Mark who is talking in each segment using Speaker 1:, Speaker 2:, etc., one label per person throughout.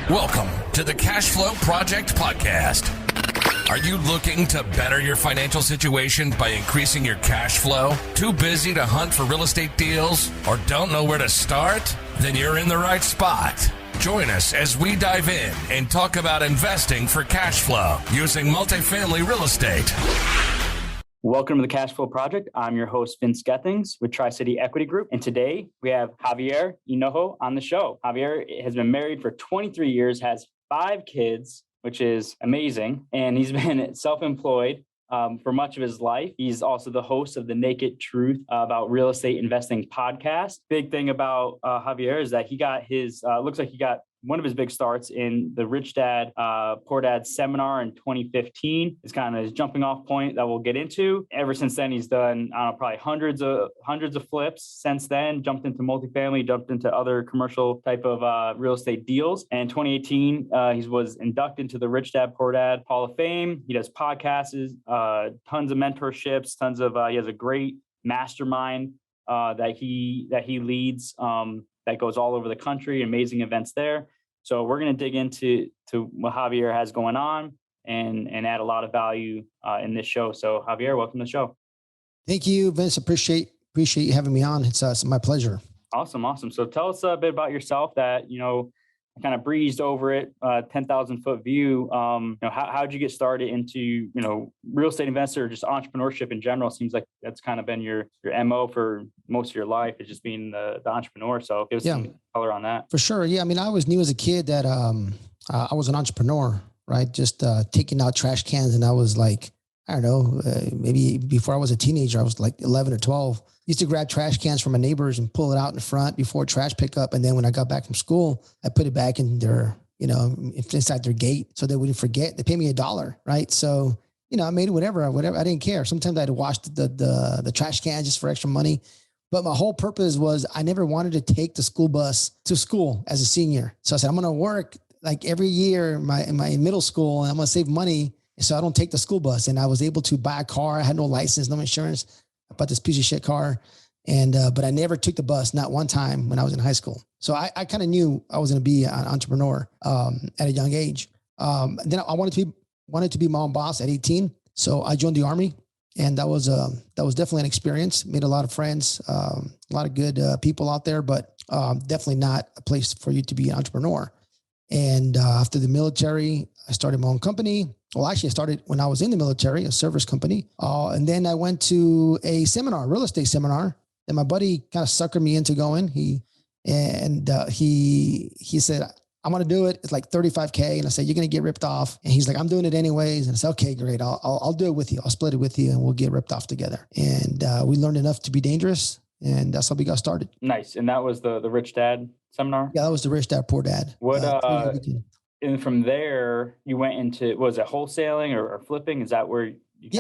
Speaker 1: Welcome to the Cash Flow Project Podcast. Are you looking to better your financial situation by increasing your cash flow? Too busy to hunt for real estate deals or don't know where to start? Then you're in the right spot. Join us as we dive in and talk about investing for cash flow using multifamily real estate.
Speaker 2: Welcome to the Cash Flow Project. I'm your host, Vince Gethings with Tri-City Equity Group. And today we have Javier Hinojo on the show. Javier has been married for 23 years, has 5 kids, which is amazing. And he's been self-employed for much of his life. He's also the host of the Naked Truth about real estate investing podcast. Big thing about Javier is that he got his, looks like he got one of his big starts in the Rich Dad, Poor Dad seminar in 2015. It's kind of his jumping off point that we'll get into. Ever since then, he's done, I don't know, probably hundreds of flips since then, jumped into multifamily, jumped into other commercial type of real estate deals. And in 2018, he was inducted into the Rich Dad, Poor Dad Hall of Fame. He does podcasts, tons of mentorships, tons of, he has a great mastermind that he leads, that goes all over the country, amazing events there. So we're going to dig into what Javier has going on and add a lot of value in this show. So Javier, welcome to the show.
Speaker 3: Thank you, Vince. Appreciate you having me on. It's my pleasure.
Speaker 2: Awesome. So tell us a bit about yourself that, I kind of breezed over it, 10,000 foot view. How'd you get started into, real estate investor or just entrepreneurship in general? Seems like that's kind of been your MO for most of your life, is just being the entrepreneur. So give us some color on that.
Speaker 3: For sure. Yeah. I mean, I always knew as a kid that I was an entrepreneur, right? Just taking out trash cans. And I was like, I don't know, maybe before I was a teenager, I was like 11 or 12. Used to grab trash cans from my neighbors and pull it out in front before trash pickup. And then when I got back from school, I put it back in their, inside their gate so they wouldn't forget. They paid me $1, right? So, I made it whatever. I didn't care. Sometimes I'd wash the trash can just for extra money. But my whole purpose was I never wanted to take the school bus to school as a senior. So I said, I'm going to work like every year in my middle school and I'm going to save money so I don't take the school bus. And I was able to buy a car. I had no license, no insurance. I bought this piece of shit car. But I never took the bus, not one time when I was in high school. So I kind of knew I was going to be an entrepreneur at a young age. Then I wanted to be my own boss at 18. So I joined the Army, and that was definitely an experience. Made a lot of friends, a lot of good people out there, but definitely not a place for you to be an entrepreneur. And after the military, I started my own company. Well, actually, I started when I was in the military, a service company. And then I went to a real estate seminar, and my buddy kind of suckered me into going. He said, I want to do it. It's like $35K. And I said, you're going to get ripped off. And he's like, I'm doing it anyways. And I said, okay, great. I'll do it with you. I'll split it with you and we'll get ripped off together. And we learned enough to be dangerous. And that's how we got started.
Speaker 2: Nice. And that was the Rich Dad seminar?
Speaker 3: Yeah, that was the Rich Dad, Poor Dad.
Speaker 2: And from there, you went into, was it wholesaling or flipping? Is that where you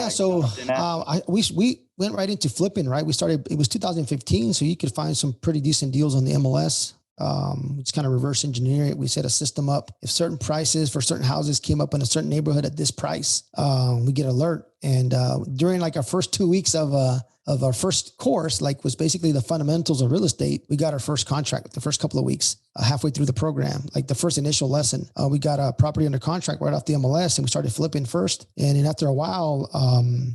Speaker 2: we went right into flipping, right? It was 2015. So you could find some pretty decent deals on the MLS. It's kind of reverse engineering it. We set a system up. If certain prices for certain houses came up in a certain neighborhood at this price, we get alert. And during like our first 2 weeks of our first course, like was basically the fundamentals of real estate, we got our first contract the first couple of weeks, halfway through the program, like the first initial lesson. We got a property under contract right off the MLS and we started flipping first. And then after a while,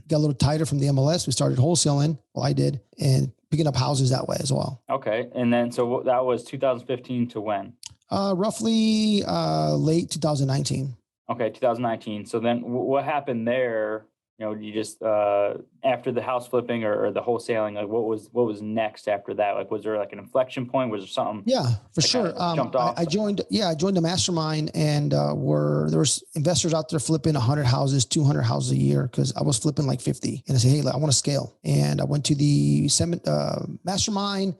Speaker 2: got a little tighter from the MLS. We started wholesaling. Well, I did. And picking up houses that way as well. Okay. And then, so that was 2015 to when?
Speaker 3: Roughly late 2019.
Speaker 2: Okay. 2019. So then what happened there? You just, after the house flipping or the wholesaling, like what was next after that? Like, was there like an inflection point? Was there something?
Speaker 3: Yeah, for sure.
Speaker 2: Jumped off?
Speaker 3: I joined the mastermind and there was investors out there flipping 100 houses, 200 houses a year. Cause I was flipping like 50 and I said, hey, I want to scale. And I went to the mastermind,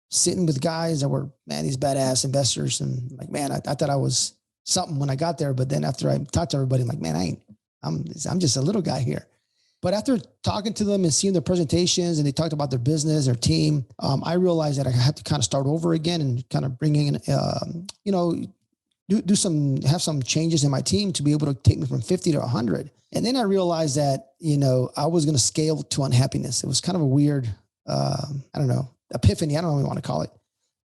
Speaker 3: sitting with guys that were, these badass investors. And like, I thought I was something when I got there. But then after I talked to everybody, I'm like, I'm just a little guy here. But after talking to them and seeing their presentations and they talked about their business, their team, I realized that I had to kind of start over again and kind of bring in, have some changes in my team to be able to take me from 50 to 100. And then I realized that, I was going to scale to unhappiness. It was kind of a weird, epiphany. I don't know what you want to call it.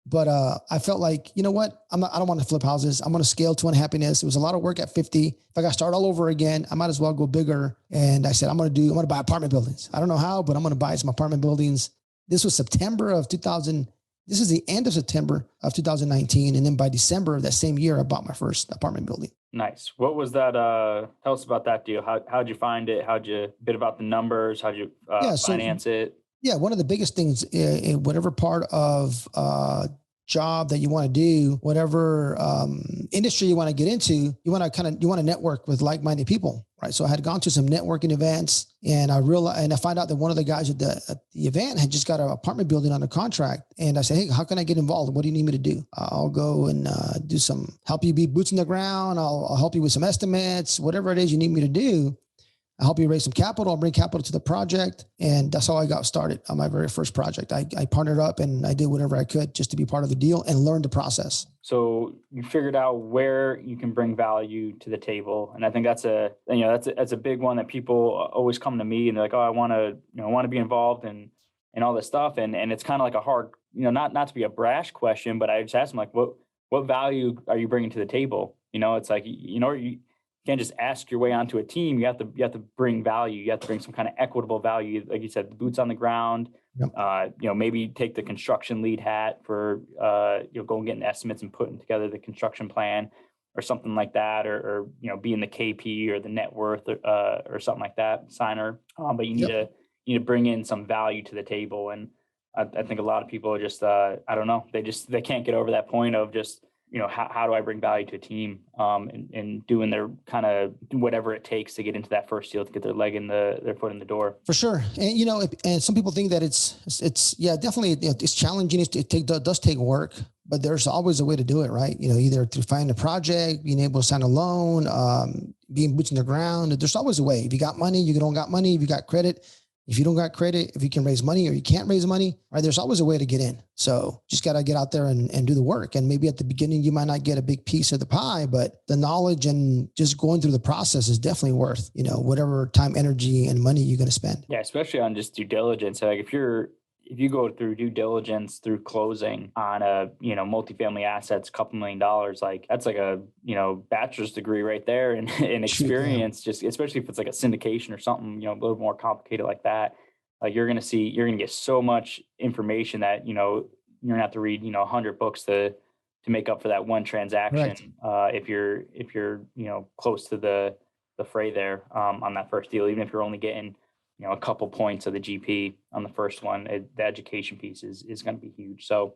Speaker 3: But I felt like, you know what? I don't want to flip houses. I'm going to scale to unhappiness. It was a lot of work at 50. If I got to start all over again, I might as well go bigger. And I said, I'm going to buy apartment buildings. I don't know how, but I'm going to buy some apartment buildings. This was September of 2000. This is the end of September of 2019. And then by December of that same year, I bought my first apartment building.
Speaker 2: Nice. What was that? Tell us about that deal. How'd you find it? Bit about the numbers? How'd you finance it?
Speaker 3: Yeah. One of the biggest things in whatever part of job that you want to do, whatever industry you want to get into, you want to network with like-minded people, right? So I had gone to some networking events, and I found out that one of the guys at the event had just got an apartment building under contract. And I said, hey, how can I get involved? What do you need me to do? I'll go and help you be boots on the ground. I'll help you with some estimates, whatever it is you need me to do. I'll help you raise some capital. I'll bring capital to the project. And that's how I got started on my very first project. I partnered up and I did whatever I could just to be part of the deal and learn the process.
Speaker 2: So you figured out where you can bring value to the table. And I think that's a big one that people always come to me and they're like, oh, I want to be involved and all this stuff. And it's kind of like a hard, not to be a brash question, but I just ask them like, what value are you bringing to the table? It's like, you can't just ask your way onto a team. You have to bring value. You have to bring some kind of equitable value. Like you said, the boots on the ground, yep. Maybe take the construction lead hat for, going getting estimates and putting together the construction plan or something like that, or being the KP or the net worth or something like that, signer. But you need to bring in some value to the table. And I think a lot of people are just, I don't know, they can't get over that point of just, how do I bring value to a team and doing their kind of whatever it takes to get into that first deal, to get their their foot in the door. For sure.
Speaker 3: And, and some people think that it's definitely it's challenging. It does take work, but there's always a way to do it, right? Either to find a project, being able to sign a loan, being boots on the ground. There's always a way. If you got money, you don't got money. If you got credit, if you don't got credit, if you can raise money or you can't raise money, right? There's always a way to get in. So just got to get out there and do the work. And maybe at the beginning, you might not get a big piece of the pie, but the knowledge and just going through the process is definitely worth, whatever time, energy, and money you're going to spend.
Speaker 2: Yeah. Especially on just due diligence. Like if you go through due diligence through closing on a, multifamily assets, $2 million, like that's like a, bachelor's degree right there and experience, just especially if it's like a syndication or something, a little more complicated like that. Like you're going to get so much information that, you're going to have to read, 100 books to make up for that one transaction. If you're, close to the fray there on that first deal, even if you're only getting, a couple points of the GP on the first one, the education piece is going to be huge. So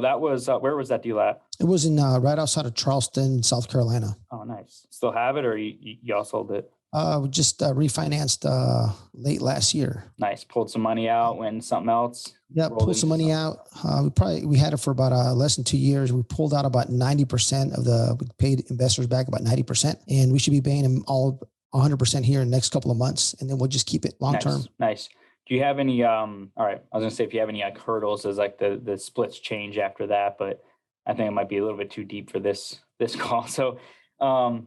Speaker 2: that was, where was that deal at?
Speaker 3: It was in right outside of Charleston, South Carolina.
Speaker 2: Oh, nice. Still have it, or you all sold it?
Speaker 3: We just refinanced late last year.
Speaker 2: Nice. Pulled some money out when something else.
Speaker 3: Yeah, pulled some money out. We had it for about less than 2 years. We pulled out about 90% we paid investors back about 90%, and we should be paying them all 100% here in the next couple of months, and then we'll just keep it long-term.
Speaker 2: Nice. Do you have any, all right, I was gonna say if you have any like hurdles as like the splits change after that, but I think it might be a little bit too deep for this call. So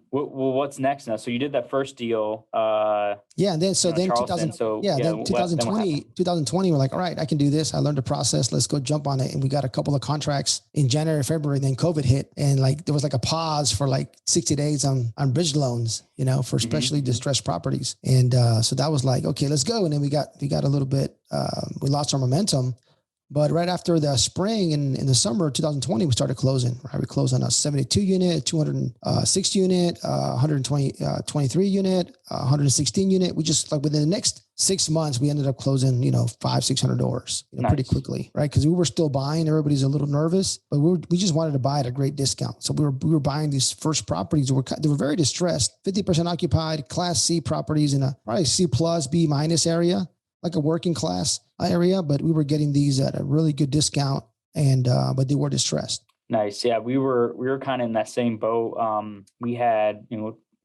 Speaker 2: what's next now? So you did that first deal.
Speaker 3: And then 2020, we're like, all right, I can do this. I learned the process. Let's go jump on it. And we got a couple of contracts in January, February, and then COVID hit. And like, there was like a pause for like 60 days on bridge loans, for especially distressed properties. And so that was like, okay, let's go. And then we got a little bit, we lost our momentum. But right after the spring and in the summer of 2020, we started closing. Right? We closed on a 72 unit, 206 unit, 123 unit, 116 unit. We just like within the next 6 months, we ended up closing, 500-600 doors, pretty quickly, right? Because we were still buying. Everybody's a little nervous, but we just wanted to buy at a great discount. So we were buying these first properties. They were very distressed, 50% occupied, Class C properties in a probably C+, B- area, like a working class area, but we were getting these at a really good discount, and but they were distressed.
Speaker 2: Nice. Yeah, we were kind of in that same boat. We had,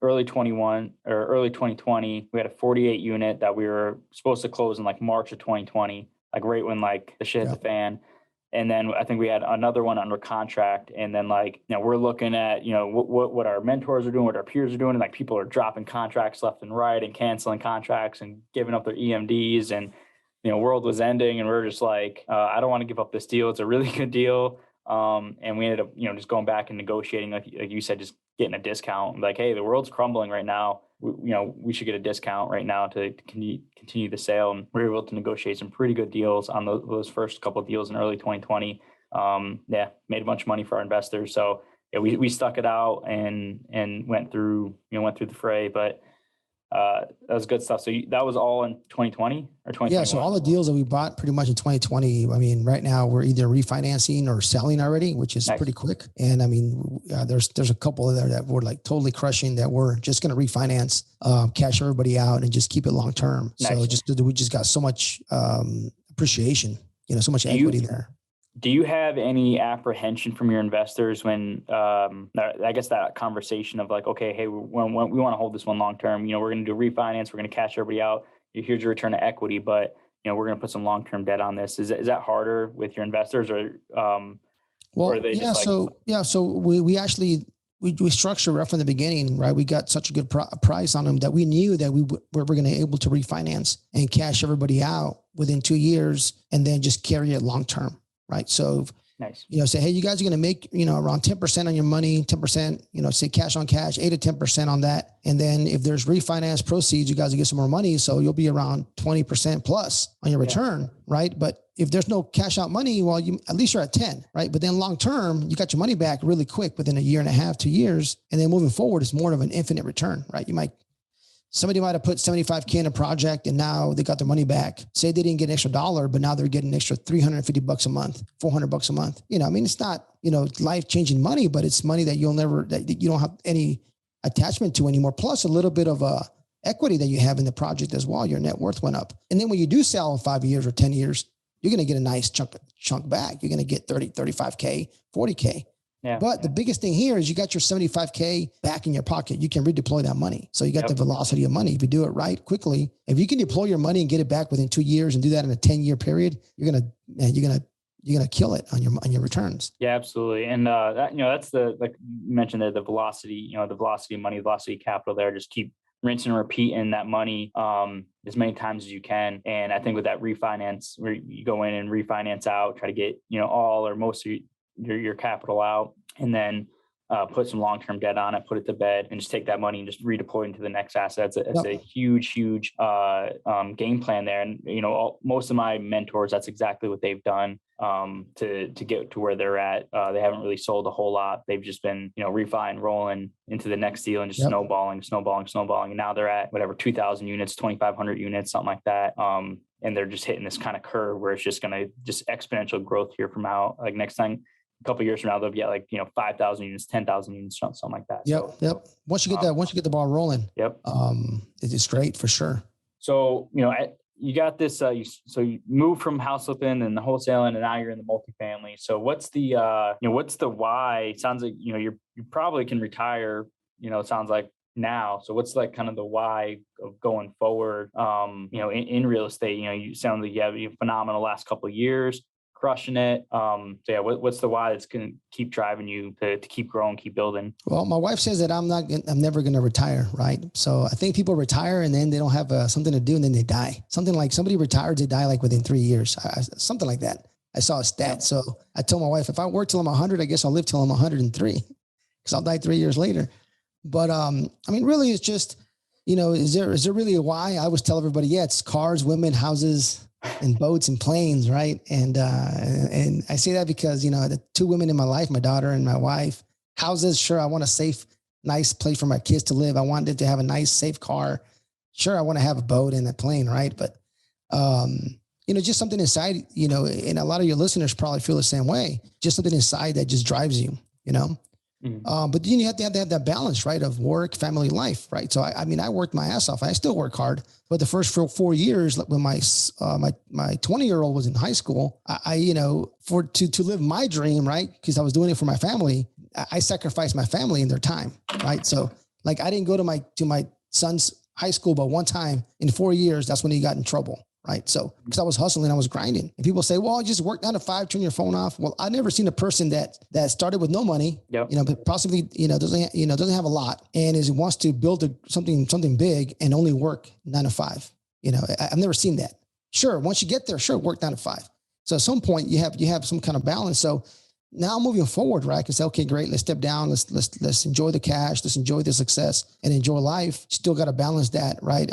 Speaker 2: early 21 or early 2020, we had a 48 unit that we were supposed to close in like March of 2020, like right when like the shit hit the fan. And then I think we had another one under contract. And then like, we're looking at, what our mentors are doing, what our peers are doing. And like people are dropping contracts left and right and canceling contracts and giving up their EMDs, and, world was ending. And we're just like, I don't want to give up this deal. It's a really good deal. And we ended up, just going back and negotiating, like you said, just getting a discount. Like, hey, the world's crumbling right now. We should get a discount right now to continue the sale. And we were able to negotiate some pretty good deals on those first couple of deals in early 2020. Made a bunch of money for our investors. So yeah, we stuck it out and went through the fray, but that was good stuff. So that was all in 2020 or 2021?
Speaker 3: Yeah. So all the deals that we bought pretty much in 2020, I mean, right now we're either refinancing or selling already, which is pretty quick. And I mean, there's a couple of there that we're like totally crushing that we're just going to refinance, cash everybody out and just keep it long-term. So we just got so much, appreciation, so much equity there.
Speaker 2: Do you have any apprehension from your investors when, I guess that conversation of like, okay, hey, we want to hold this one long-term, we're going to do a refinance, we're going to cash everybody out. Here's your return to equity, but we're going to put some long-term debt on this. Is that harder with your investors or, or are they
Speaker 3: So we actually, we structured right from the beginning, right? We got such a good price on them that we knew that we were going to able to refinance and cash everybody out within 2 years and then just carry it long-term. Right. So,
Speaker 2: nice.
Speaker 3: Say, hey, you guys are going to make, around 10% on your money, 10%, say cash on cash, 8 to 10% on that. And then if there's refinance proceeds, you guys will get some more money. So you'll be around 20% plus on your return. Right. But if there's no cash out money, well, at least you're at 10. Right. But then long term, you got your money back really quick within a year and a half, 2 years. And then moving forward, it's more of an infinite return. Right. Somebody might have put $75K in a project and now they got their money back. Say they didn't get an extra $1, but now they're getting an extra $350 a month, $400 a month. It's not, life-changing money, but it's money that that you don't have any attachment to anymore. Plus a little bit of equity that you have in the project as well. Your net worth went up. And then when you do sell in 5 years or 10 years, you're going to get a nice chunk back. You're going to get 30, 35K, 40K.
Speaker 2: Yeah.
Speaker 3: But the biggest thing here is you got your 75K back in your pocket. You can redeploy that money. So you got the velocity of money. If you do it right, quickly, if you can deploy your money and get it back within 2 years and do that in a 10-year period, you're gonna kill it on your returns.
Speaker 2: Yeah, absolutely. And that's like you mentioned there, the velocity, the velocity of money, velocity of capital there. Just keep rinsing and repeating that money as many times as you can. And I think with that refinance, where you go in and refinance out, try to get all or most of your capital out, and then put some long-term debt on it, put it to bed, and just take that money and just redeploy into the next asset. It's a huge game plan there. And most of my mentors, that's exactly what they've done to get to where they're at. They haven't really sold a whole lot. They've just been refi and rolling into the next deal and just snowballing. And now they're at whatever 2,000 units, 2,500 units, something like that. And they're just hitting this kind of curve where it's just going to just exponential growth here from out. Like next time, a couple of years from now, they'll be at 5,000 units, 10,000 units, something like that.
Speaker 3: Yep. Once you get the ball rolling, it's great for sure.
Speaker 2: So, you got this, so you moved from house flipping and the wholesaling, and now you're in the multifamily. So what's the, what's the why? It sounds like, you probably can retire, it sounds like now. So what's like kind of the why of going forward, in real estate? You sound like you have a phenomenal last couple of years, crushing it. What's the why that's going to keep driving you to keep growing, keep building?
Speaker 3: Well, my wife says that I'm never going to retire. Right. So I think people retire and then they don't have something to do and then they die. Something like somebody retired, they die like within 3 years, something like that. I saw a stat. So I told my wife, if I work till I'm 100, I guess I'll live till I'm 103 because I'll die 3 years later. But really it's just, is there really a why? I always tell everybody, it's cars, women, houses, and boats and planes, right? And I say that because, the two women in my life, my daughter and my wife, houses, sure, I want a safe, nice place for my kids to live. I wanted to have a nice, safe car. Sure, I want to have a boat and a plane, right? But, just something inside, and a lot of your listeners probably feel the same way, just something inside that just drives you, Mm-hmm. But then you have to have that balance, right, of work, family, life, right? So I worked my ass off. I still work hard, but the first 4 years, when my 20-year-old was in high school, to live my dream, right, because I was doing it for my family, I sacrificed my family and their time, right? So like I didn't go to my son's high school, but one time in 4 years, that's when he got in trouble. Right. So, because I was hustling, I was grinding, and people say, well, just work 9 to 5, turn your phone off. Well, I've never seen a person that started with no money, but possibly, doesn't have a lot and wants to build something big and only work 9 to 5. I've never seen that. Sure. Once you get there, sure. Work 9 to 5. So at some point you have some kind of balance. So now moving forward, right? I can say, okay, great. Let's step down. Let's enjoy the cash. Let's enjoy the success and enjoy life. Still got to balance that, right?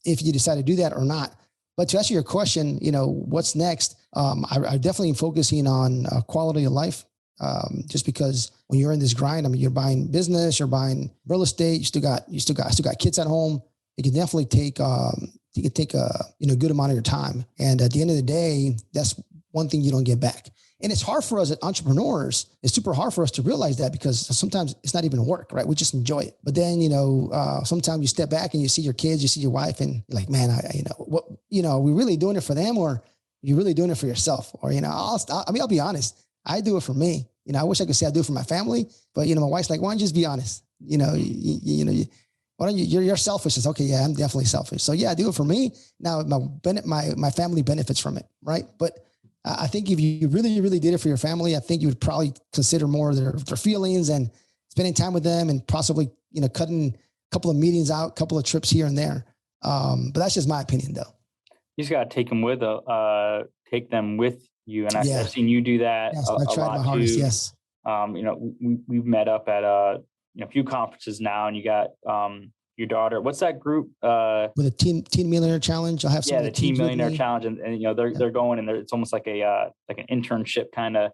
Speaker 3: If you decide to do that or not. But to answer your question, what's next? I definitely am focusing on quality of life. Just because when you're in this grind, I mean, you're buying business, you're buying real estate, you still got kids at home. It can definitely take a good amount of your time. And at the end of the day, that's one thing you don't get back. And it's hard for us as entrepreneurs. It's super hard for us to realize that because sometimes it's not even work, right? We just enjoy it. But then, sometimes you step back and you see your kids, you see your wife, and you're like, man, are we really doing it for them, or you're really doing it for yourself? Or, I'll be honest. I do it for me. I wish I could say I do it for my family, but my wife's like, why don't you just be honest? Why don't you're selfish? It's okay. Yeah, I'm definitely selfish. So yeah, I do it for me. Now my family benefits from it. Right. But I think if you really, really did it for your family, I think you would probably consider more their feelings and spending time with them, and possibly, cutting a couple of meetings out, a couple of trips here and there. But that's just my opinion though.
Speaker 2: You just got to take them with you. And I've seen you do that.
Speaker 3: Yes, I tried my hardest. Too. Yes.
Speaker 2: We've met up at a few conferences now, and you got your daughter. What's that group?
Speaker 3: With a teen millionaire challenge. I have some.
Speaker 2: Yeah, the teen millionaire challenge, and they're going, and it's almost like an internship kind of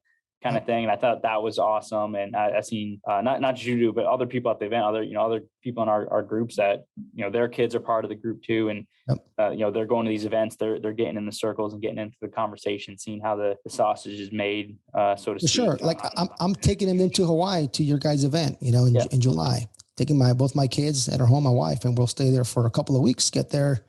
Speaker 2: thing. And I thought that was awesome. And I've seen not just you do, but other people at the event, other people in our groups that their kids are part of the group too, and they're going to these events. They're getting in the circles and getting into the conversation, seeing how the sausage is made, so to speak.
Speaker 3: Sure, like I'm taking them into Hawaii to your guys' event, in July. Taking both my kids that are home, my wife, and we'll stay there for a couple of weeks. Get there a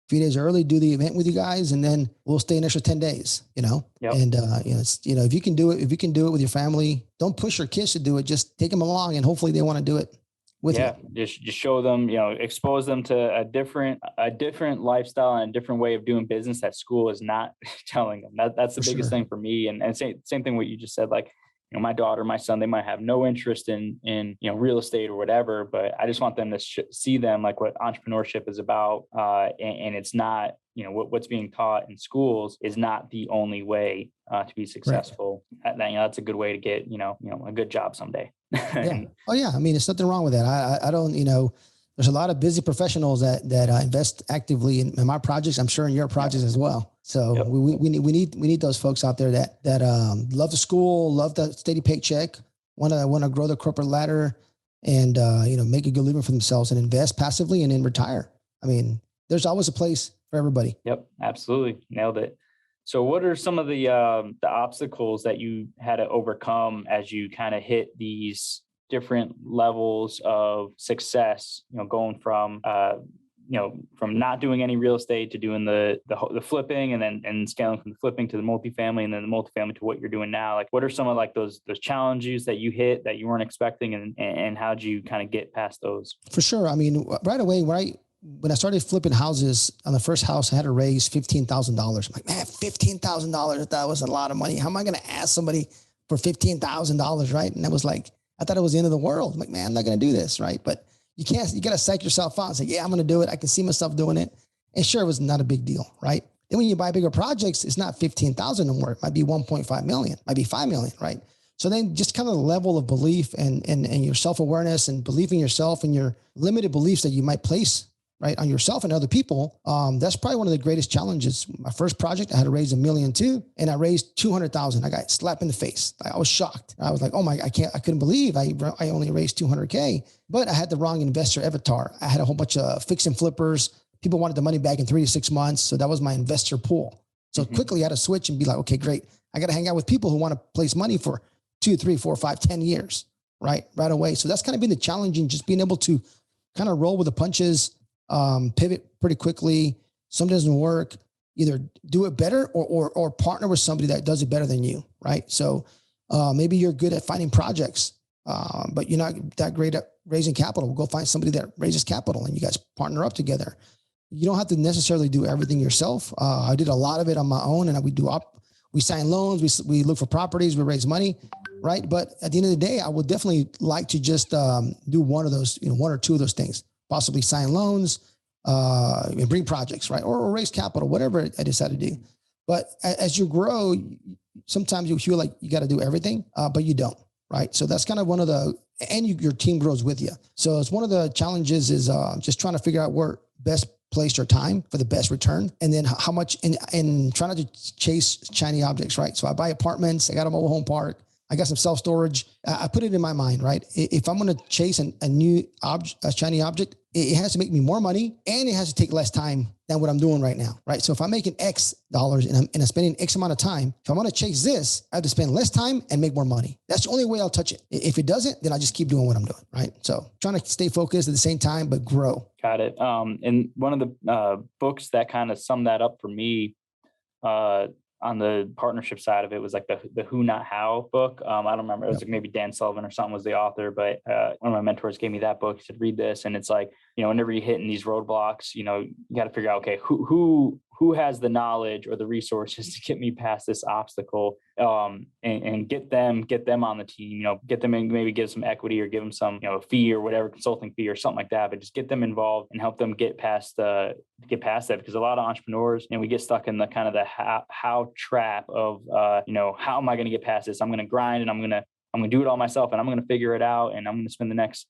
Speaker 3: few days early, do the event with you guys, and then we'll stay an extra 10 days. Yep. And if you can do it with your family, don't push your kids to do it. Just take them along, and hopefully they want to do it with you.
Speaker 2: Just show them, expose them to a different lifestyle and a different way of doing business that school is not telling them. That's the biggest thing for me. And same thing what you just said, like, my daughter, my son, they might have no interest in real estate or whatever, but I just want them to see them like what entrepreneurship is about. And it's not, what's being taught in schools is not the only way to be successful. Right. That's a good way to get, a good job someday.
Speaker 3: Yeah. Oh yeah. I mean, there's nothing wrong with that. I don't, there's a lot of busy professionals that invest actively in my projects. I'm sure in your projects as well. So we need those folks out there that love the school, love the steady paycheck, want to grow the corporate ladder, and make a good living for themselves and invest passively and then retire. I mean, there's always a place for everybody.
Speaker 2: Yep, absolutely, nailed it. So, what are some of the obstacles that you had to overcome as you kind of hit these different levels of success? Going from from not doing any real estate to doing the flipping, and scaling from the flipping to the multifamily, and then the multifamily to what you're doing now. Like, what are some of like those challenges that you hit that you weren't expecting, and how'd you kind of get past those?
Speaker 3: For sure. I mean, right away, when I started flipping houses, on the first house, I had to raise $15,000. I'm like, man, $15,000. That was a lot of money. How am I going to ask somebody for $15,000? Right. And I was like, I thought it was the end of the world. I'm like, man, I'm not going to do this. Right. But you got to psych yourself out and say, yeah, I'm going to do it. I can see myself doing it. And sure, it was not a big deal. Right. Then when you buy bigger projects, it's not 15,000 anymore. It might be 1.5 million, might be 5 million. Right. So then just kind of the level of belief and your self-awareness and belief in yourself and your limited beliefs that you might place right on yourself and other people. That's probably one of the greatest challenges. My first project, I had to raise $1.2 million, and I raised 200,000. I got slapped in the face. I was shocked. I was like, oh my, I couldn't believe I only raised 200K, but I had the wrong investor avatar. I had a whole bunch of fix and flippers. People wanted the money back in 3 to 6 months. So that was my investor pool. So quickly I had to switch and be like, okay, great. I got to hang out with people who want to place money for 2, 3, 4, 5, 10 years, right away. So that's kind of been the challenging, just being able to kind of roll with the punches, pivot pretty quickly. Some doesn't work, either do it better or partner with somebody that does it better than you. Right. So, maybe you're good at finding projects, but you're not that great at raising capital. Go find somebody that raises capital and you guys partner up together. You don't have to necessarily do everything yourself. I did a lot of it on my own, and we sign loans, we look for properties, we raise money. Right. But at the end of the day, I would definitely like to just, do one of those, 1 or 2 of those things. Possibly sign loans, and bring projects, right? Or raise capital, whatever I decide to do. But as you grow, sometimes you feel like you got to do everything, but you don't. Right. So that's kind of one of your team grows with you. So it's one of the challenges is just trying to figure out where best place your time for the best return. And then how much and try not to chase shiny objects. Right. So I buy apartments. I got a mobile home park. I got some self-storage. I put it in my mind, right? If I'm going to chase a new object, a shiny object, it has to make me more money and it has to take less time than what I'm doing right now, right? So if I'm making X dollars and I'm spending X amount of time, if I want to chase this, I have to spend less time and make more money. That's the only way I'll touch it. If it doesn't, then I just keep doing what I'm doing, right? So trying to stay focused at the same time, but grow.
Speaker 2: Got it. And one of the books that kind of summed that up for me, on the partnership side of it was like the Who Not How book. I don't remember. It was like maybe Dan Sullivan or something was the author, but one of my mentors gave me that book. He said, read this. And it's like, whenever you hit in these roadblocks, you got to figure out, okay, who has the knowledge or the resources to get me past this obstacle, and get them on the team, get them in, maybe give some equity or give them some, fee or whatever, consulting fee or something like that, but just get them involved and help them get past that. Because a lot of entrepreneurs, we get stuck in the kind of the how trap of, how am I going to get past this? I'm going to grind and I'm going to do it all myself and I'm going to figure it out. And I'm going to spend the next,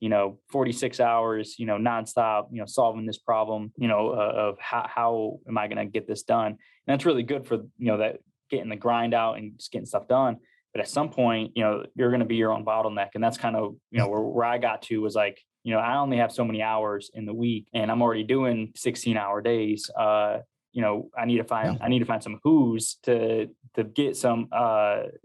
Speaker 2: 46 hours, nonstop, solving this problem, of how am I going to get this done? And that's really good for, that getting the grind out and just getting stuff done. But at some point, you're going to be your own bottleneck. And that's kind of, where I got to was like, I only have so many hours in the week and I'm already doing 16-hour days. I need to find some who's to get some,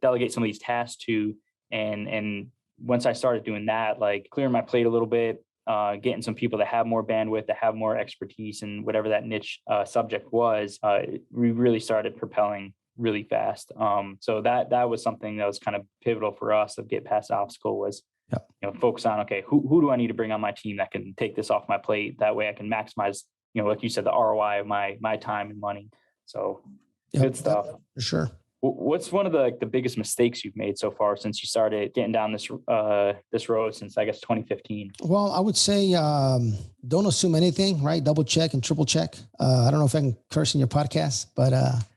Speaker 2: delegate some of these tasks to. And once I started doing that, like clearing my plate a little bit, getting some people that have more bandwidth, that have more expertise in whatever that niche subject was, we really started propelling really fast. So that was something that was kind of pivotal for us to get past the obstacle was, focus on, okay, who do I need to bring on my team that can take this off my plate? That way I can maximize, like you said, the ROI of my time and money. So good stuff.
Speaker 3: For sure.
Speaker 2: What's one of the biggest mistakes you've made so far since you started getting down this road since, I guess, 2015?
Speaker 3: Well, I would say don't assume anything, right? Double check and triple check. I don't know if I can curse in your podcast, but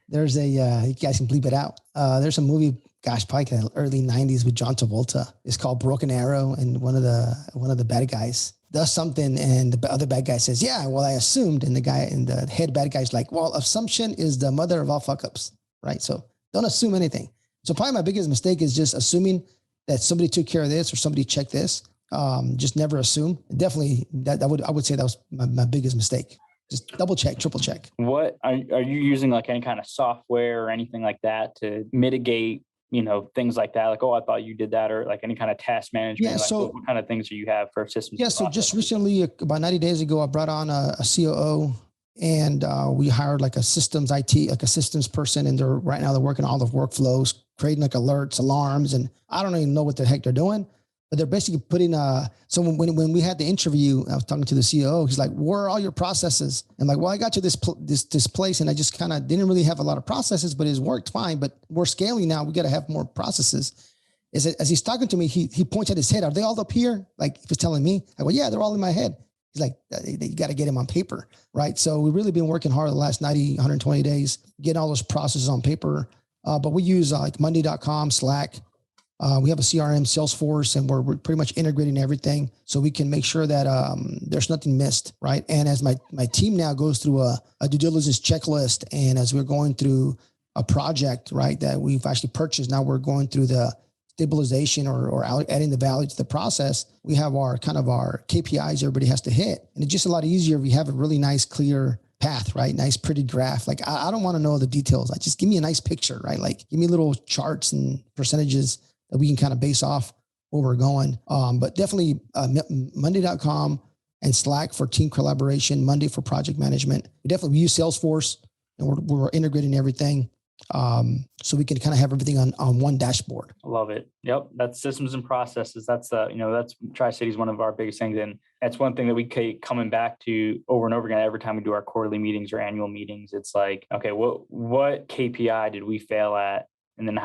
Speaker 3: there's you guys can bleep it out. There's a movie, probably in the early 90s with John Travolta. It's called Broken Arrow, and one of the bad guys does something and the other bad guy says, yeah, well, I assumed. And the head bad guy's like, well, assumption is the mother of all fuck ups, right? So don't assume anything. So probably my biggest mistake is just assuming that somebody took care of this or somebody checked this. Just never assume. Definitely I would say that was my biggest mistake. Just double check, triple check.
Speaker 2: What are you using, like any kind of software or anything like that to mitigate, things like that? Like, oh, I thought you did that, or like any kind of task management.
Speaker 3: Yeah. So
Speaker 2: what kind of things do you have for systems?
Speaker 3: Yeah. So just recently, about 90 days ago, I brought on a COO. And we hired like a systems IT, like a systems person. And right now they're working on all the workflows, creating like alerts, alarms. And I don't even know what the heck they're doing, but they're basically putting, so when we had the interview, I was talking to the COO, he's like, where are all your processes? I'm like, well, I got to this place and I just kind of didn't really have a lot of processes, but it's worked fine, but we're scaling now. We got to have more processes. As he's talking to me, he points at his head. Are they all up here? Like he was telling me, I go, yeah, they're all in my head. He's like, you got to get him on paper, right? So we've really been working hard the last 90, 120 days, getting all those processes on paper. But we use like Monday.com, Slack. We have a CRM, Salesforce, and we're pretty much integrating everything so we can make sure that there's nothing missed, right? And as my team now goes through a due diligence checklist, and as we're going through a project, right, that we've actually purchased, now we're going through the stabilization or adding the value to the process. We have our KPIs everybody has to hit. And it's just a lot easier if we have a really nice, clear path, right? Nice, pretty graph. Like I don't want to know the details. Like just give me a nice picture, right? Like give me little charts and percentages that we can kind of base off where we're going. But definitely Monday.com and Slack for team collaboration, Monday for project management. We use Salesforce and we're integrating everything. So we can kind of have everything on one dashboard.
Speaker 2: I love it. Yep. That's systems and processes. That's that's Tri-City is one of our biggest things. And that's one thing that we keep coming back to over and over again. Every time we do our quarterly meetings or annual meetings, it's like, okay, what KPI did we fail at? And then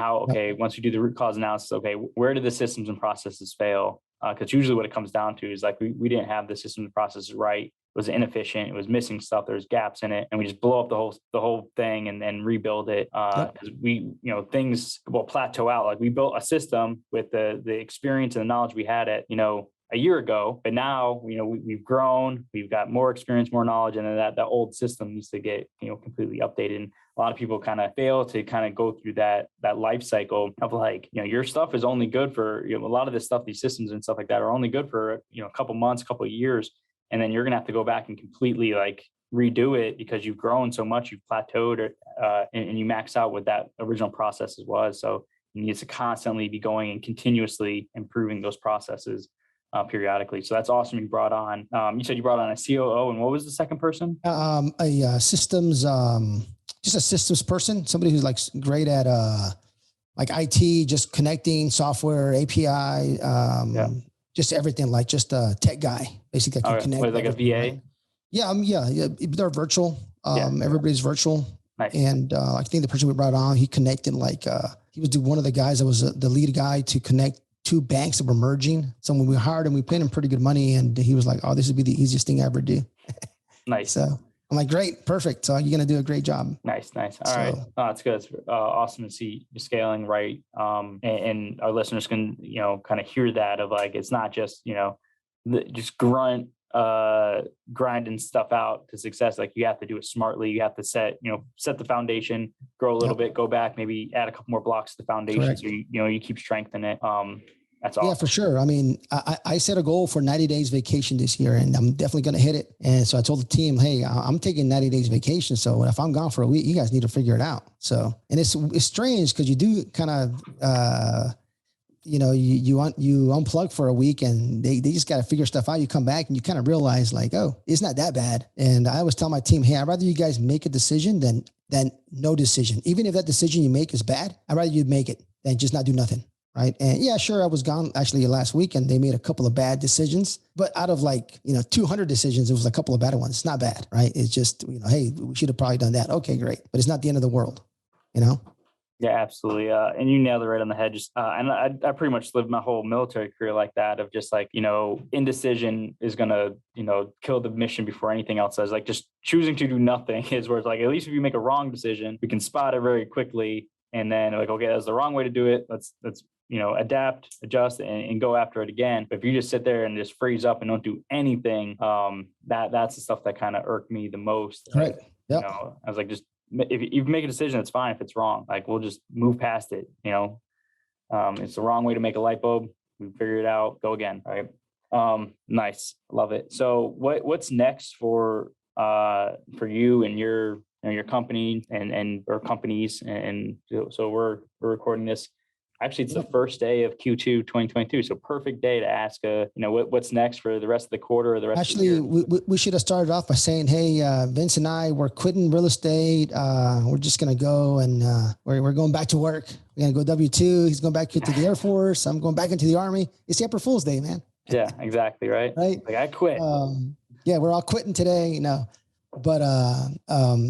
Speaker 2: once we do the root cause analysis, okay, where did the systems and processes fail? Because usually what it comes down to is like, we didn't have the systems and processes right. was inefficient. It was missing stuff. There's gaps in it, and we just blow up the whole thing and then rebuild it. Because things will plateau out. Like we built a system with the experience and the knowledge we had at, a year ago, but now, we've grown, we've got more experience, more knowledge, and then that old system needs to get, completely updated. And a lot of people kind of fail to kind of go through that life cycle of like, your stuff is only good for, a lot of this stuff, these systems and stuff like that are only good for, a couple months, a couple of years. And then you're going to have to go back and completely like redo it because you've grown so much, you've plateaued, and you max out what that original processes was. So you need to constantly be going and continuously improving those processes periodically. So that's awesome. You brought on, you said you brought on a COO, and what was the second person?
Speaker 3: Just a systems person, somebody who's like great at like IT, just connecting software, API, just everything, like just a tech guy, basically. That can connect.
Speaker 2: Like a VA?
Speaker 3: Right? Yeah. They're virtual. Everybody's virtual.
Speaker 2: Nice.
Speaker 3: And I think the person we brought on, he connected he was one of the guys that was the lead guy to connect two banks that were merging. So when we hired him, we paid him pretty good money, and he was like, "Oh, this would be the easiest thing I ever do."
Speaker 2: Nice.
Speaker 3: So I'm like, "Great, perfect. So you're going to do a great job."
Speaker 2: Nice. All right. Oh, it's good. It's awesome to see you scaling right. And our listeners can, kind of hear that of like, it's not just, just grinding stuff out to success. Like you have to do it smartly. You have to set the foundation, grow a little bit, go back, maybe add a couple more blocks to the foundation. Correct. So you keep strengthening it. That's awesome.
Speaker 3: Yeah, for sure. I mean, I set a goal for 90 days vacation this year, and I'm definitely going to hit it. And so I told the team, hey, I'm taking 90 days vacation. So if I'm gone for a week, you guys need to figure it out. So, and it's strange because you do kind of, you unplug for a week, and they just got to figure stuff out. You come back and you kind of realize like, oh, it's not that bad. And I always tell my team, hey, I'd rather you guys make a decision than no decision. Even if that decision you make is bad, I'd rather you make it than just not do nothing. Right. And yeah, sure. I was gone actually last week, and they made a couple of bad decisions, but out of 200 decisions, it was a couple of bad ones. It's not bad. Right. It's just, hey, we should have probably done that. Okay, great. But it's not the end of the world,
Speaker 2: Yeah, absolutely. And you nailed it right on the head. Just, and I pretty much lived my whole military career like that, of just like, indecision is going to, kill the mission before anything else does. Like just choosing to do nothing is where it's like, at least if you make a wrong decision, we can spot it very quickly. And then like, okay, that's the wrong way to do it. Let's adapt, adjust, and go after it again. But if you just sit there and just freeze up and don't do anything, that's the stuff that kind of irked me the most.
Speaker 3: Right. Yep.
Speaker 2: I was like, just, if you make a decision, it's fine. If it's wrong, like we'll just move past it. It's the wrong way to make a light bulb. We figure it out, go again. All right. Nice. Love it. So what's next for you and your company and or companies? And so we're recording this. Actually, it's the first day of Q2 2022. So perfect day to ask, what's next for the rest of the quarter or the rest of the year.
Speaker 3: We should have started off by saying, hey, Vince and I, we're quitting real estate. We're just going to go and we're going back to work. We're going to go W-2. He's going back into the Air Force. I'm going back into the Army. It's April Fool's Day, man.
Speaker 2: Yeah, exactly. Right. Like I quit.
Speaker 3: Yeah, we're all quitting today, But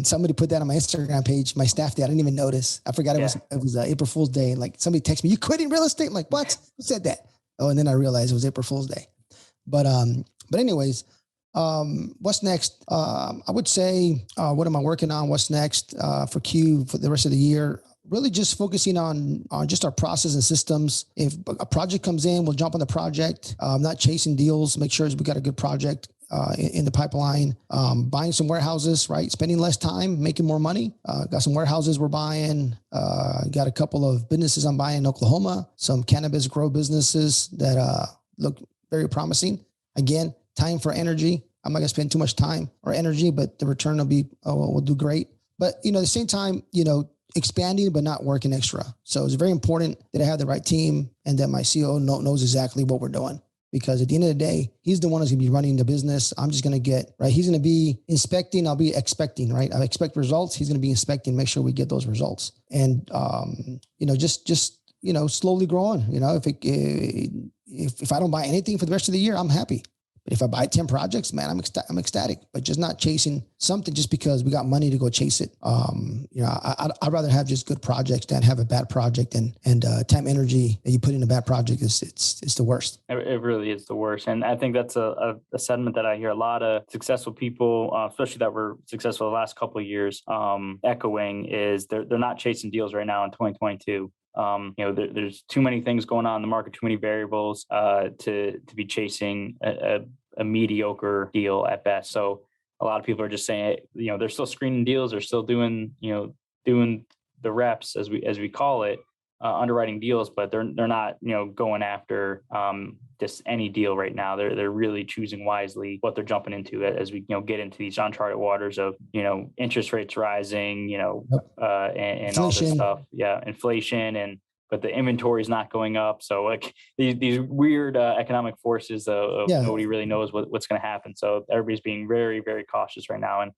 Speaker 3: somebody put that on my Instagram page, my staff did. I didn't even notice. I forgot it was April Fool's Day. And like somebody texted me, "You quitting real estate?" I'm like, what? Who said that? Oh, and then I realized it was April Fool's Day. But anyways, what's next? I would say, what am I working on? What's next for the rest of the year? Really just focusing on just our process and systems. If a project comes in, we'll jump on the project. Not chasing deals. Make sure we got a good project in the pipeline, buying some warehouses, right? Spending less time, making more money. Got some warehouses we're buying. Got a couple of businesses I'm buying in Oklahoma, some cannabis grow businesses that look very promising. Again, time for energy. I'm not going to spend too much time or energy, but the return will do great. But, at the same time, expanding, but not working extra. So it's very important that I have the right team and that my CEO knows exactly what we're doing. Because at the end of the day, he's the one who's going to be running the business. I'm just going to get, right? He's going to be inspecting. I'll be expecting, right? I expect results. He's going to be inspecting, make sure we get those results. And, just slowly grow on. If I don't buy anything for the rest of the year, I'm happy. But if I buy 10 projects, man, I'm ecstatic, but just not chasing something just because we got money to go chase it. I'd rather have just good projects than have a bad project, and time, energy that you put in a bad project it's the worst.
Speaker 2: It really is the worst. And I think that's a sentiment that I hear a lot of successful people, especially that were successful the last couple of years, echoing is they're not chasing deals right now in 2022. There's too many things going on in the market, too many variables to be chasing a mediocre deal at best. So a lot of people are just saying, they're still screening deals, they're still doing the reps as we call it, underwriting deals, but they're not going after just any deal right now. They're really choosing wisely what they're jumping into as we get into these uncharted waters of interest rates rising, and all this stuff. Yeah, inflation but the inventory is not going up. So like these weird economic forces of nobody really knows what's going to happen. So everybody's being very, very cautious right now. And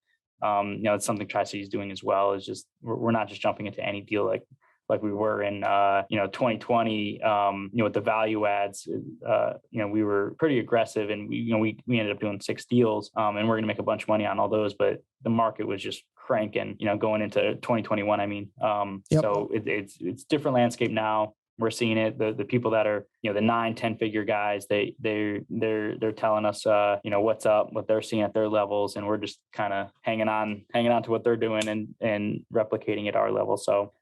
Speaker 2: it's something Tri-City is doing as well. Is just we're not just jumping into any deal like we were in 2020 with the value adds. We were pretty aggressive, and we ended up doing 6 deals, and we're gonna make a bunch of money on all those, but the market was just cranking going into 2021. So it's different landscape now. We're seeing it. The people that are the 9-10 figure guys, they're telling us what's up, what they're seeing at their levels, and we're just kind of hanging on to what they're doing and replicating at our level. So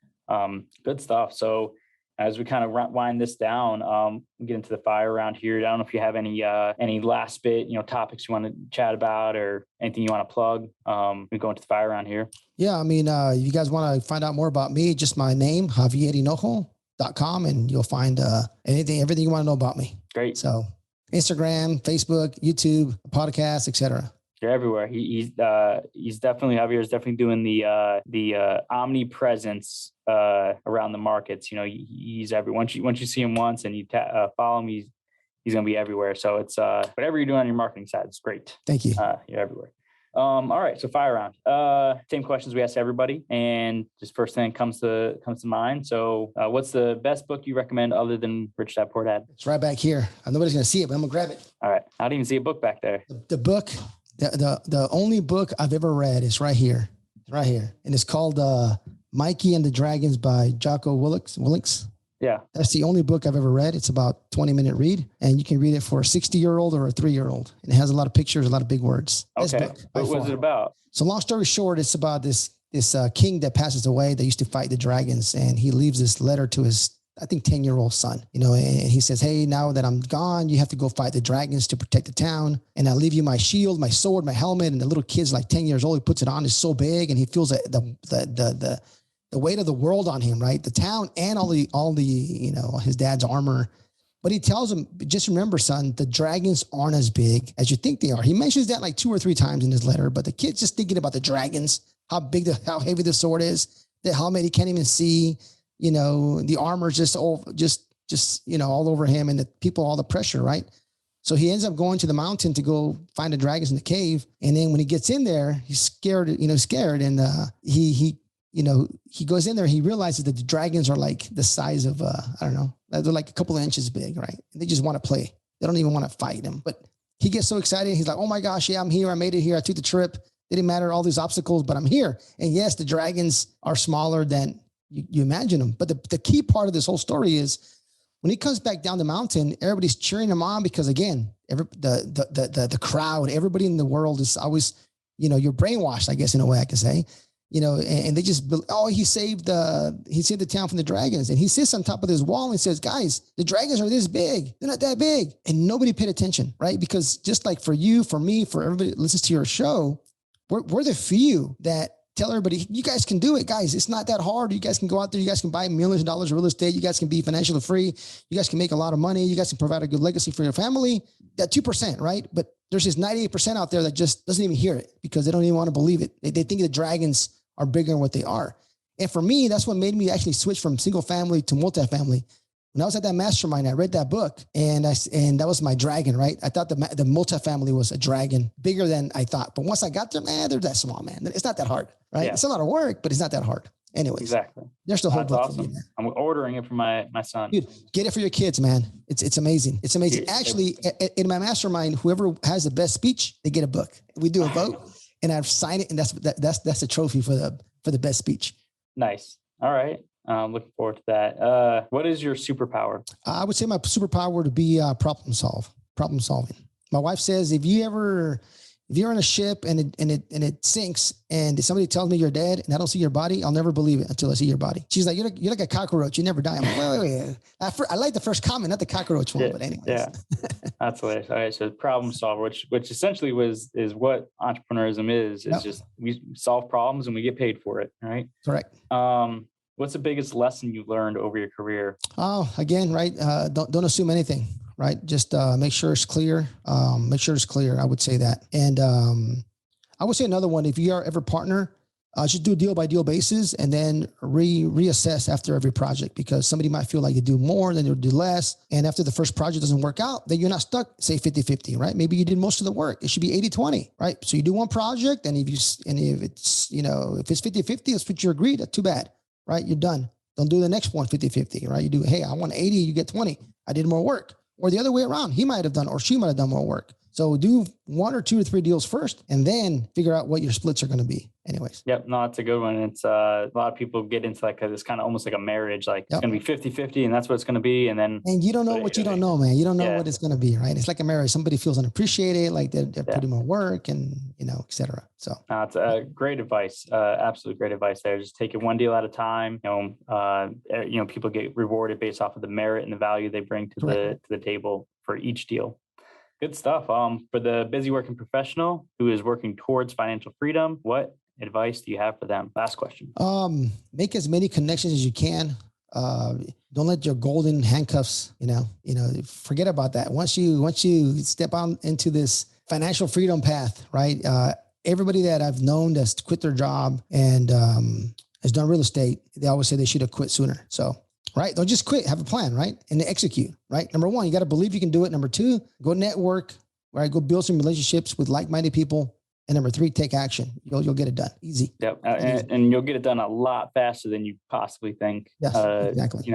Speaker 2: good stuff. So as we kind of wind this down, we get into the fire round here. I don't know if you have any last bit, topics you want to chat about or anything you want to plug. We go into the fire round here. Yeah.
Speaker 3: You guys want to find out more about me, just my name, JavierHinojo.com, and you'll find everything you want to know about me. Great. So Instagram, Facebook, YouTube, podcast, etc.
Speaker 2: You're everywhere. He's definitely, Javier's definitely doing the omnipresence around the markets. He's everywhere. Once you see him once and you follow him, he's going to be everywhere. So it's whatever you're doing on your marketing side, it's great.
Speaker 3: Thank you.
Speaker 2: You're everywhere. All right. So fire round. Same questions we ask everybody, and just first thing comes to mind. So what's the best book you recommend other than Rich Dad Poor Dad?
Speaker 3: It's right back here. Nobody's going to see it, but I'm going to grab it.
Speaker 2: All right. I didn't even see a book back there.
Speaker 3: The book. The only book I've ever read is right here, and it's called Mikey and the Dragons by Jocko Willink.
Speaker 2: Yeah,
Speaker 3: that's the only book I've ever read. It's about 20-minute read, and you can read it for a 60-year-old or a 3-year-old. And it has a lot of pictures, a lot of big words.
Speaker 2: Okay, what was it about?
Speaker 3: So long story short, it's about this king that passes away that used to fight the dragons, and he leaves this letter to his 10-year-old son, and he says, hey, now that I'm gone, you have to go fight the dragons to protect the town. And I'll leave you my shield, my sword, my helmet. And the little kid's like 10 years old. He puts it on, it's so big. And he feels the weight of the world on him, right? The town and all the his dad's armor. But he tells him, just remember, son, the dragons aren't as big as you think they are. He mentions that like 2 or 3 times in his letter, but the kid's just thinking about the dragons, how heavy the sword is, the helmet he can't even see. The armor's just all over him, and the people, all the pressure, right? So he ends up going to the mountain to go find the dragons in the cave. And then when he gets in there, he's scared. And he goes in there. He realizes that the dragons are like the size of they're like a couple of inches big, right? And they just want to play. They don't even want to fight him. But he gets so excited. He's like, oh my gosh, yeah, I'm here. I made it here. I took the trip. Didn't matter all these obstacles, but I'm here. And yes, the dragons are smaller than you imagine them. But the key part of this whole story is when he comes back down the mountain, everybody's cheering him on because, again, the crowd, everybody in the world is always, you're brainwashed, I guess, in a way I can say, and they just, he saved the town from the dragons. And he sits on top of this wall and says, guys, the dragons are this big. They're not that big. And nobody paid attention, right? Because just like for you, for me, for everybody that listens to your show, we're the few that tell everybody, you guys can do it, guys. It's not that hard. You guys can go out there. You guys can buy millions of dollars of real estate. You guys can be financially free. You guys can make a lot of money. You guys can provide a good legacy for your family. That 2%, right? But there's this 98% out there that just doesn't even hear it because they don't even want to believe it. They think the dragons are bigger than what they are. And for me, that's what made me actually switch from single family to multifamily. When I was at that mastermind, I read that book and that was my dragon, right? I thought the multifamily was a dragon bigger than I thought. But once I got there, man, they're that small, man. It's not that hard, right? Yeah. It's a lot of work, but it's not that hard. Anyways,
Speaker 2: Exactly.
Speaker 3: there's the whole
Speaker 2: That's
Speaker 3: book.
Speaker 2: awesome. I'm ordering it for my son.
Speaker 3: Dude, get it for your kids, man. It's amazing. It's amazing.
Speaker 2: Dude,
Speaker 3: Actually, in my mastermind, whoever has the best speech, they get a book. We do a vote, and I've signed it, and that's a trophy for the best speech.
Speaker 2: Nice. All right. Looking forward to that. What is your superpower?
Speaker 3: I would say my superpower would be problem solving. My wife says if you're on a ship and it sinks and somebody tells me you're dead and I don't see your body, I'll never believe it until I see your body. She's like, you're like a cockroach. You never die. I'm like, wait. I like the first comment, not the cockroach one, but anyways.
Speaker 2: Yeah, that's hilarious. All right. So problem solver, which essentially is what entrepreneurism is just we solve problems and we get paid for it. Right.
Speaker 3: Correct.
Speaker 2: What's the biggest lesson you learned over your career?
Speaker 3: Oh, again, right. Don't assume anything. Right. Just make sure it's clear. I would say that. And I would say another one, if you are ever partner, just do a deal by deal basis and then reassess after every project, because somebody might feel like you do more, then you'll do less. And after the first project doesn't work out, then you're not stuck, say 50-50, right? Maybe you did most of the work. It should be 80-20, right? So you do one project and if it's 50-50, that's what you agreed, that's too bad, right? You're done. Don't do the next one 50-50, right? You do, hey, I want 80, you get 20. I did more work. Or the other way around, he might have done, or she might have done more work. So do 1 or 2 or 3 deals first, and then figure out what your splits are going to be. Anyways.
Speaker 2: Yep. No, that's a good one. It's a lot of people get into like this kind of almost like a marriage, like it's going to be 50-50 and that's what it's going to be. And
Speaker 3: you don't know what you don't know, man. You don't know what it's going to be, right? It's like a marriage. Somebody feels unappreciated, like they're putting more work and, et cetera. So
Speaker 2: it's great advice. Absolutely great advice there. Just take it one deal at a time. People get rewarded based off of the merit and the value they bring to the table for each deal. Good stuff. For the busy working professional who is working towards financial freedom, what advice do you have for them? Last question.
Speaker 3: Make as many connections as you can. Don't let your golden handcuffs, forget about that. Once you step on into this financial freedom path, right? Everybody that I've known that's quit their job and has done real estate, they always say they should have quit sooner. So, right. Don't just quit, have a plan, right? And execute, right? Number 1, you got to believe you can do it. Number 2, go network, right? Go build some relationships with like-minded people. And number 3, take action. You'll get it done. Easy.
Speaker 2: Yep. And you'll get it done a lot faster than you possibly think.
Speaker 3: Yes, exactly.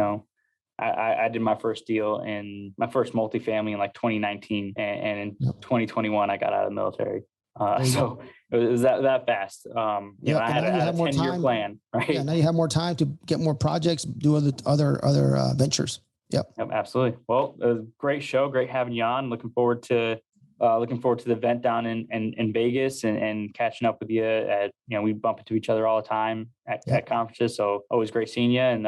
Speaker 2: I did my first deal in my first multifamily in like 2019 and in 2021, I got out of the military. So it was that fast. I had a 10-year plan, right?
Speaker 3: Yeah. Now you have more time to get more projects, do other ventures. Yep.
Speaker 2: Absolutely. Well, it was a great show. Great having you on. Looking forward to the event down in Vegas and catching up with you at, we bump into each other all the time at conferences. So always great seeing you. And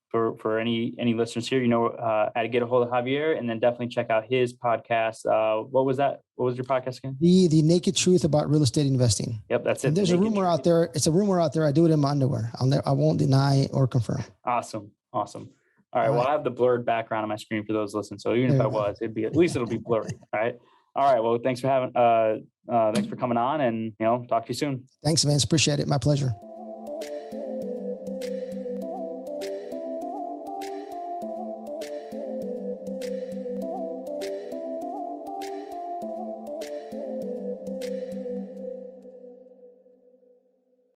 Speaker 2: for any listeners here, how to get a hold of Javier, and then definitely check out his podcast. What was that? What was your podcast again?
Speaker 3: The Naked Truth About Real Estate Investing.
Speaker 2: Yep. That's it.
Speaker 3: And there's a rumor out there. It's a rumor out there. I do it in my underwear. I won't deny or confirm.
Speaker 2: Awesome. All right. Well, I have the blurred background on my screen for those listening. So even if I was, at least it'll be blurry. All right. All right. Well, thanks for coming on and, talk to you soon.
Speaker 3: Thanks, Vince. Appreciate it. My pleasure.